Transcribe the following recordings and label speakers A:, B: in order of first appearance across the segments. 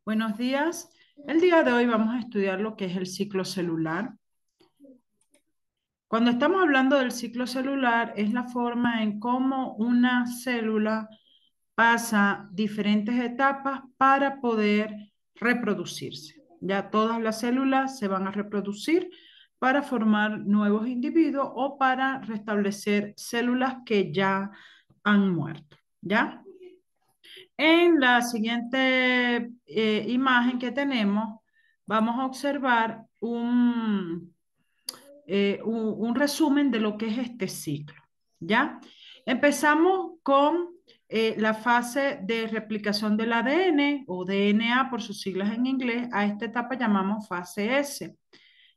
A: Buenos días. El día de hoy vamos a estudiar lo que es el ciclo celular. Cuando estamos hablando del ciclo celular, es la forma en cómo una célula pasa diferentes etapas para poder reproducirse. Ya todas las células se van a reproducir para formar nuevos individuos o para restablecer células que ya han muerto. ¿Ya? En la siguiente imagen que tenemos, vamos a observar un resumen de lo que es este ciclo. ¿Ya? Empezamos con la fase de replicación del ADN o DNA por sus siglas en inglés. A esta etapa llamamos fase S.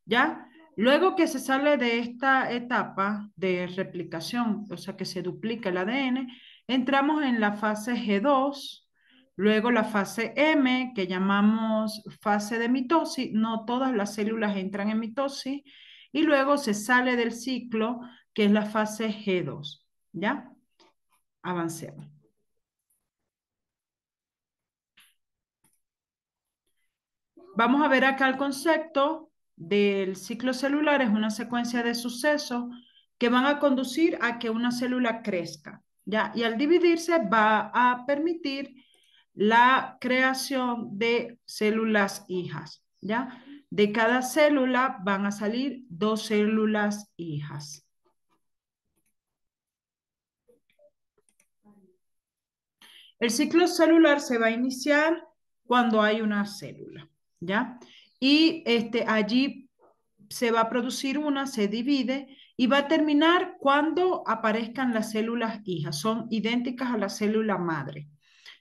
A: ¿Ya? Luego que se sale de esta etapa de replicación, o sea que se duplica el ADN, entramos en la fase G2, luego la fase M, que llamamos fase de mitosis. No todas las células entran en mitosis, y luego se sale del ciclo, que es la fase G2. ¿Ya? Avancemos. Vamos a ver acá el concepto del ciclo celular. Es una secuencia de sucesos que van a conducir a que una célula crezca, ¿ya? Y al dividirse va a permitir la creación de células hijas, ¿ya? De cada célula van a salir dos células hijas. El ciclo celular se va a iniciar cuando hay una célula, ¿ya? Y allí se va a producir una, se divide y va a terminar cuando aparezcan las células hijas. Son idénticas a la célula madre,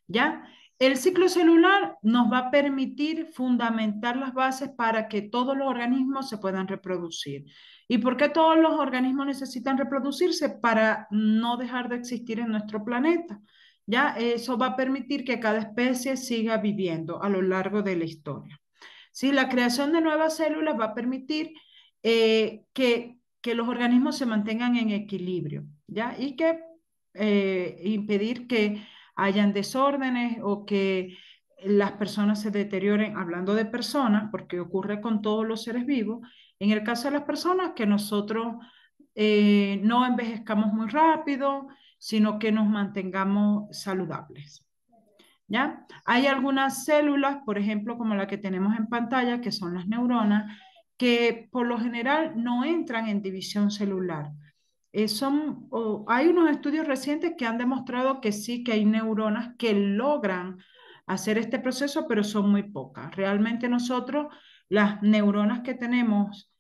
A: ¿ya? El ciclo celular nos va a permitir fundamentar las bases para que todos los organismos se puedan reproducir. ¿Y por qué todos los organismos necesitan reproducirse? Para no dejar de existir en nuestro planeta. ¿Ya? Eso va a permitir que cada especie siga viviendo a lo largo de la historia. ¿Sí? La creación de nuevas células va a permitir que los organismos se mantengan en equilibrio, ¿ya? Y que impedir que hayan desórdenes o que las personas se deterioren, hablando de personas, porque ocurre con todos los seres vivos. En el caso de las personas, que nosotros no envejezcamos muy rápido, sino que nos mantengamos saludables. ¿Ya? Hay algunas células, por ejemplo, como la que tenemos en pantalla, que son las neuronas, que por lo general no entran en división celular. Hay unos estudios recientes que han demostrado que sí, que hay neuronas que logran hacer este proceso, pero son muy pocas. Realmente nosotros, las neuronas que tenemos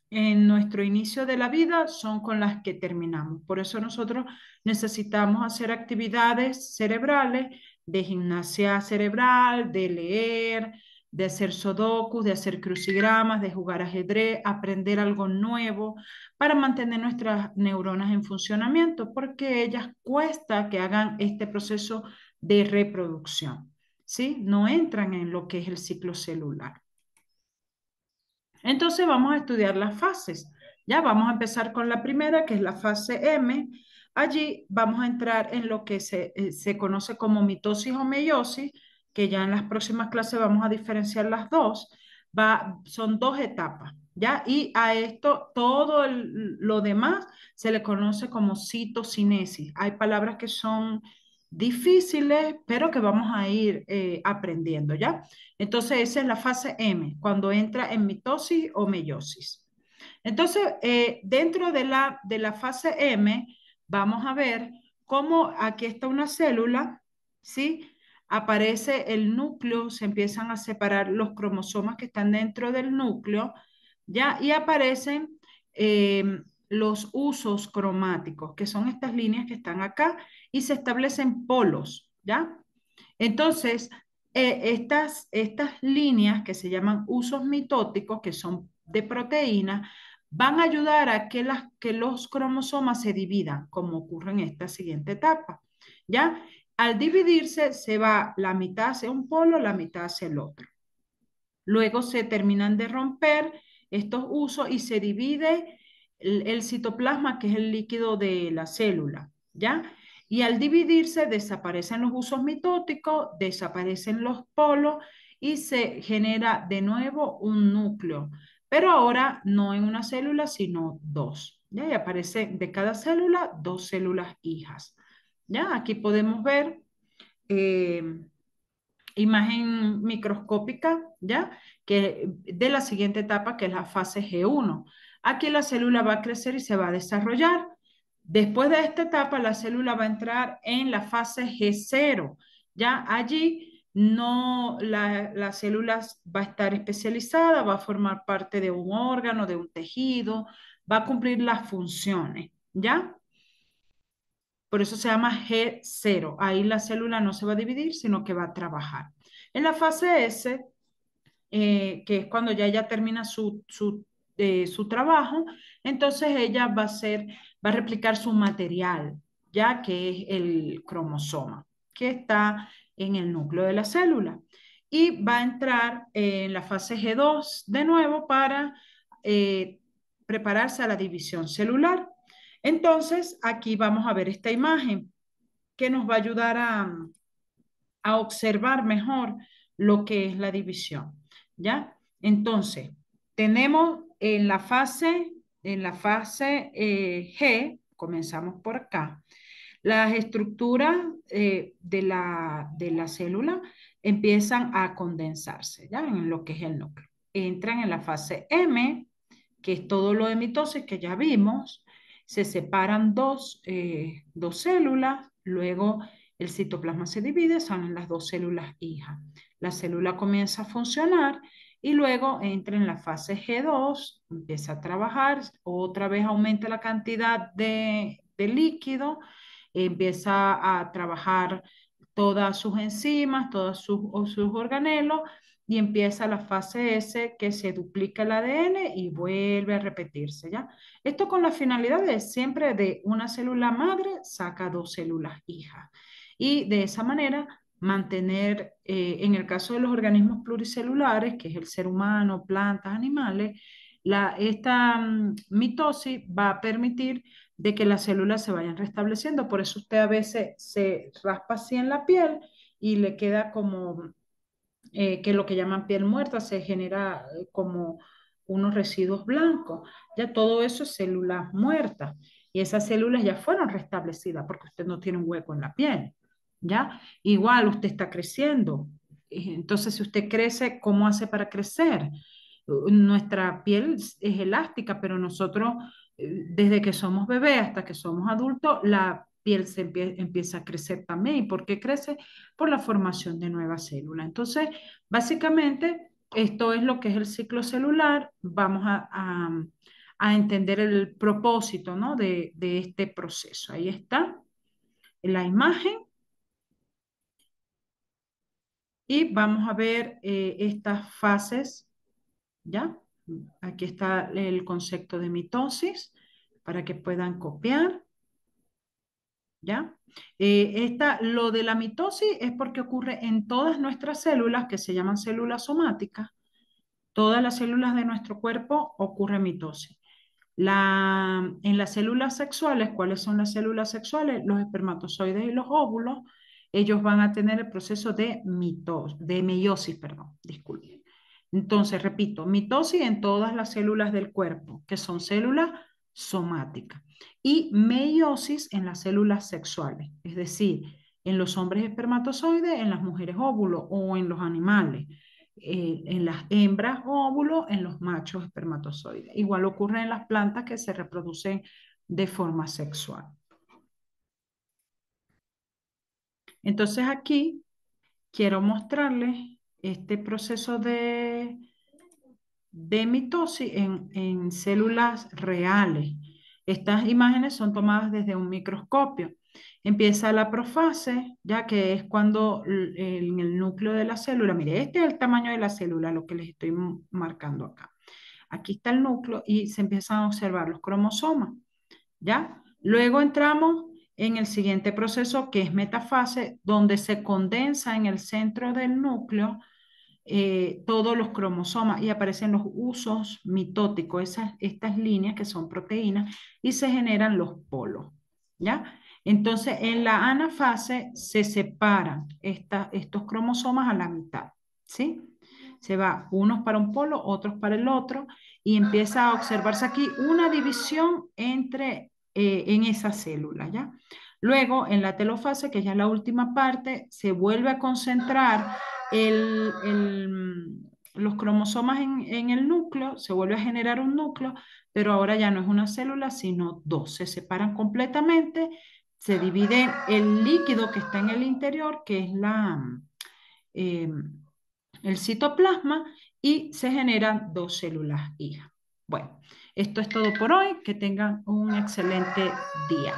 A: en nuestro inicio de la vida son con las que terminamos. Por eso nosotros necesitamos hacer actividades cerebrales, de gimnasia cerebral, de leer, de hacer sudokus, de hacer crucigramas, de jugar ajedrez, aprender algo nuevo para mantener nuestras neuronas en funcionamiento, porque ellas cuesta que hagan este proceso de reproducción, ¿sí? No entran en lo que es el ciclo celular. Entonces vamos a estudiar las fases. Ya vamos a empezar con la primera, que es la fase M. Allí vamos a entrar en lo que se conoce como mitosis o meiosis, que ya en las próximas clases vamos a diferenciar las dos. Son dos etapas, ¿ya? Y a esto, lo demás se le conoce como citocinesis. Hay palabras que son difíciles, pero que vamos a ir aprendiendo, ¿ya? Entonces, esa es la fase M, cuando entra en mitosis o meiosis. Entonces, dentro de la fase M, vamos a ver cómo aquí está una célula, ¿sí? Aparece el núcleo, se empiezan a separar los cromosomas que están dentro del núcleo, ¿ya? Y aparecen los usos cromáticos, que son estas líneas que están acá, y se establecen polos, ¿ya? Entonces, estas líneas que se llaman usos mitóticos, que son de proteínas, van a ayudar a que los cromosomas se dividan, como ocurre en esta siguiente etapa. ¿Ya? Al dividirse, se va la mitad hacia un polo, la mitad hacia el otro. Luego se terminan de romper estos usos y se divide el citoplasma, que es el líquido de la célula. ¿Ya? Y al dividirse desaparecen los usos mitóticos, desaparecen los polos y se genera de nuevo un núcleo, pero ahora no en una célula, sino dos. ¿Ya? Y aparece de cada célula dos células hijas. ¿Ya? Aquí podemos ver eh, imagen microscópica, ¿ya? Que de la siguiente etapa, que es la fase G1. Aquí la célula va a crecer y se va a desarrollar. Después de esta etapa, la célula va a entrar en la fase G0. Ya allí no la célula va a estar especializada, va a formar parte de un órgano, de un tejido, va a cumplir las funciones, ¿ya? Por eso se llama G0. Ahí la célula no se va a dividir, sino que va a trabajar. En la fase S, que es cuando ya ella termina su trabajo, entonces ella va a replicar su material, ya que es el cromosoma, que está en el núcleo de la célula. Y va a entrar en la fase G2 de nuevo para prepararse a la división celular. Entonces, aquí vamos a ver esta imagen que nos va a ayudar a observar mejor lo que es la división, ¿ya? Entonces, tenemos en la fase G, comenzamos por acá, las estructuras de la célula empiezan a condensarse, ¿ya? En lo que es el núcleo. Entran en la fase M, que es todo lo de mitosis que ya vimos, se separan dos células, luego el citoplasma se divide, salen las dos células hijas. La célula comienza a funcionar y luego entra en la fase G2, empieza a trabajar, otra vez aumenta la cantidad de líquido, empieza a trabajar todas sus enzimas, todos sus organelos y empieza la fase S que se duplica el ADN y vuelve a repetirse, ¿ya? Esto con la finalidad de siempre de una célula madre saca dos células hijas y de esa manera mantener, en el caso de los organismos pluricelulares, que es el ser humano, plantas, animales, esta mitosis va a permitir de que las células se vayan restableciendo. Por eso usted a veces se raspa así en la piel y le queda como que lo que llaman piel muerta, se genera como unos residuos blancos. Ya todo eso es células muertas y esas células ya fueron restablecidas porque usted no tiene un hueco en la piel. ¿Ya? Igual usted está creciendo. Entonces, si usted crece, ¿cómo hace para crecer? Nuestra piel es elástica, pero nosotros, desde que somos bebés hasta que somos adultos, la piel empieza a crecer también. ¿Y por qué crece? Por la formación de nuevas células. Entonces, básicamente, esto es lo que es el ciclo celular. Vamos a entender el propósito, ¿no? de este proceso. Ahí está la imagen. Y vamos a ver estas fases, ¿ya? Aquí está el concepto de mitosis para que puedan copiar, ¿ya? Lo de la mitosis es porque ocurre en todas nuestras células que se llaman células somáticas. Todas las células de nuestro cuerpo ocurre mitosis. En las células sexuales, ¿cuáles son las células sexuales? Los espermatozoides y los óvulos, ellos van a tener el proceso de meiosis, perdón, disculpen. Entonces, repito, mitosis en todas las células del cuerpo, que son células somáticas, y meiosis en las células sexuales, es decir, en los hombres espermatozoides, en las mujeres óvulos o en los animales en las hembras óvulos, en los machos espermatozoides. Igual ocurre en las plantas que se reproducen de forma sexual. Entonces aquí quiero mostrarles este proceso de mitosis en células reales. Estas imágenes son tomadas desde un microscopio. Empieza la profase, ya que es cuando en el núcleo de la célula, mire, este es el tamaño de la célula, lo que les estoy marcando acá. Aquí está el núcleo y se empiezan a observar los cromosomas, ¿ya? Luego entramos en el siguiente proceso, que es metafase, donde se condensa en el centro del núcleo todos los cromosomas y aparecen los usos mitóticos, estas líneas que son proteínas, y se generan los polos, ¿ya? Entonces, en la anafase se separan estos cromosomas a la mitad, ¿sí? Se va unos para un polo, otros para el otro, y empieza a observarse aquí una división en esa célula, ¿ya? Luego, en la telofase, que ya es la última parte, se vuelve a concentrar los cromosomas en el núcleo, se vuelve a generar un núcleo, pero ahora ya no es una célula, sino dos. Se separan completamente, se divide el líquido que está en el interior, que es eh, el citoplasma, y se generan dos células hija. Bueno, esto es todo por hoy. Que tengan un excelente día.